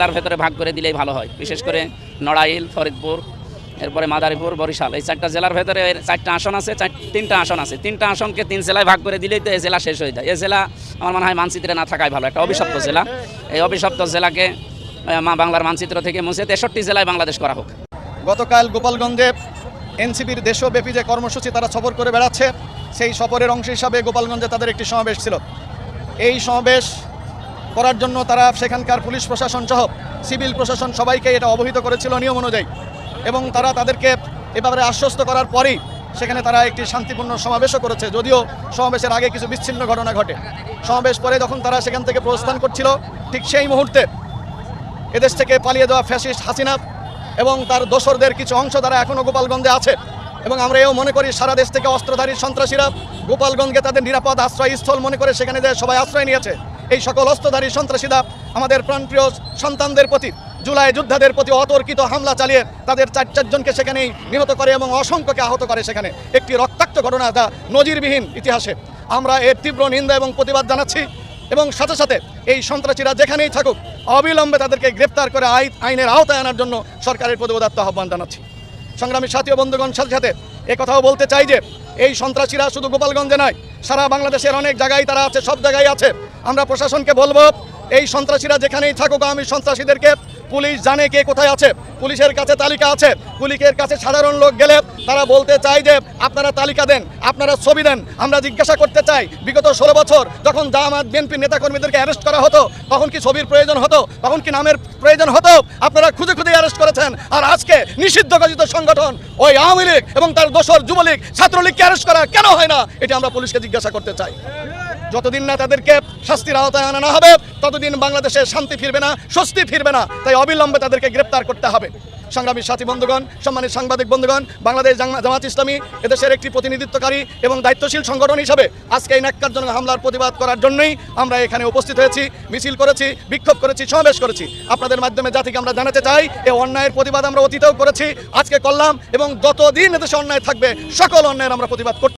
তার ভেতরে ভাগ করে দিলেই ভালো হয়, বিশেষ করে নড়াইল, ফরিদপুর, এরপরে মাদারীপুর, বরিশাল, এই 4টা জেলার ভেতরে 4টা আসন আছে, 3টা আসন আছে। 3টা আসনকে 3 জেলায় ভাগ করে দিলেই তো এই জেলা শেষ হয়ে যায়। এই জেলা আমার মনে হয় মানচিত্রে না থাকাই ভালো, একটা অভিশপ্ত জেলা। এই অভিশপ্ত জেলাকে বাংলার মানচিত্র থেকে মুছে 63 জেলায় বাংলাদেশ করা হোক। গতকাল গোপালগঞ্জে এনসিপির দেশব্যাপী যে কর্মসূচি তারা সফর করে বেড়াচ্ছে, সেই সফরের অংশ হিসাবে গোপালগঞ্জে তাদের একটি সমাবেশ ছিল। এই সমাবেশ করার জন্য তারা সেখানকার পুলিশ প্রশাসন সহ সিভিল প্রশাসন সবাইকে এটা অবহিত করেছিল নিয়ম অনুযায়ী, এবং তারা তাদেরকে এ ব্যাপারে আশ্বস্ত করার পরেই সেখানে তারা একটি শান্তিপূর্ণ সমাবেশও করেছে। যদিও সমাবেশের আগে কিছু বিচ্ছিন্ন ঘটনা ঘটে। সমাবেশ পরে যখন তারা সেখান থেকে প্রস্থান করছিল, ঠিক সেই মুহূর্তে এদেশ থেকে পালিয়ে যাওয়া ফ্যাসিস্ট হাসিনা এবং তার দোসরদের কিছু অংশ তারা এখনও গোপালগঞ্জে আছে। এবং আমরা এও মনে করি সারা দেশ থেকে অস্ত্রধারী সন্ত্রাসীরা গোপালগঞ্জকে তাদের নিরাপদ আশ্রয়স্থল মনে করে সেখানে যে সবাই আশ্রয় নিয়েছে। এই সকল অস্ত্রধারী সন্ত্রাসীরা আমাদের প্রাণপ্রিয় সন্তানদের প্রতি, জুলাই যোদ্ধাদের প্রতি অতর্কিত হামলা চালিয়ে তাদের 4 জনকে সেখানেই নিহত করে এবং অসংখ্যকে আহত করে। সেখানে একটি রক্তাক্ত ঘটনা, যা নজিরবিহীন ইতিহাসে। আমরা এর তীব্র নিন্দা এবং প্রতিবাদ জানাচ্ছি, এবং সাথে সাথে এই সন্ত্রাসীরা যেখানেই থাকুক অবিলম্বে তাদেরকে গ্রেপ্তার করে আইনের আওতায় আনার জন্য সরকারের প্রতি উদাত্ত আহ্বান জানাচ্ছি। সংগ্রামী সাথী ও বন্ধুগণ, সাথে সাথে কথাও বলতে চাই যে এই সন্ত্রাসীরা শুধু গোপালগঞ্জে নয়, সারা বাংলাদেশের অনেক জায়গায় তারা আছে, সব জায়গায় আছে। আমরা প্রশাসনকে বলবো, এই সন্ত্রাসীরা যেখানেই থাকুক আমি সন্ত্রাসীদেরকে পুলিশ জানে কে কোথায় আছে, পুলিশের কাছে তালিকা আছে। পুলিশের কাছে সাধারণ লোক গেলে তারা বলতে চায় যে আপনারা তালিকা দেন, আপনারা ছবি দেন। আমরা জিজ্ঞাসা করতে চাই, বিগত 16 বছর যখন জামাত বিএনপি নেতাকর্মীদেরকে অ্যারেস্ট করা হতো, তখন কি ছবির প্রয়োজন হতো? তখন কি নামের প্রয়োজন হতো? আপনারা খুঁজে খুঁজে অ্যারেস্ট করেছেন। আর আজকে নিষিদ্ধ ঘোষিত সংগঠন ওই আওয়ামী লীগ এবং তার দোসর যুবলীগ, ছাত্রলীগকে অ্যারেস্ট করা কেন হয় না? এটা আমরা পুলিশকে জিজ্ঞাসা করতে চাই। যতদিন না তাদেরকে শাস্তির আওতায় আনা না হবে, ততদিন বাংলাদেশে শান্তি ফিরবে না, স্বস্তি ফিরবে না। তাই অবিলম্বে তাদেরকে গ্রেপ্তার করতে হবে। সংগ্রামী সাথী বন্ধুগণ, সম্মানিত সাংবাদিক বন্ধুগণ, বাংলাদেশ জামাত ইসলামী এদেশের একটি প্রতিনিধিত্বকারী এবং দায়িত্বশীল সংগঠন হিসাবে আজকে এই ন্যাক্কারজনক হামলার প্রতিবাদ করার জন্যই আমরা এখানে উপস্থিত হয়েছি, মিছিল করেছি, বিক্ষোভ করেছি, সমাবেশ করেছি। আপনাদের মাধ্যমে জাতিকে আমরা জানাতে চাই, এই অন্যায়ের প্রতিবাদ আমরা অতীতেও করেছি, আজকে করলাম, এবং যতদিন এদেশে অন্যায় থাকবে সকল অন্যায়ের আমরা প্রতিবাদ করতে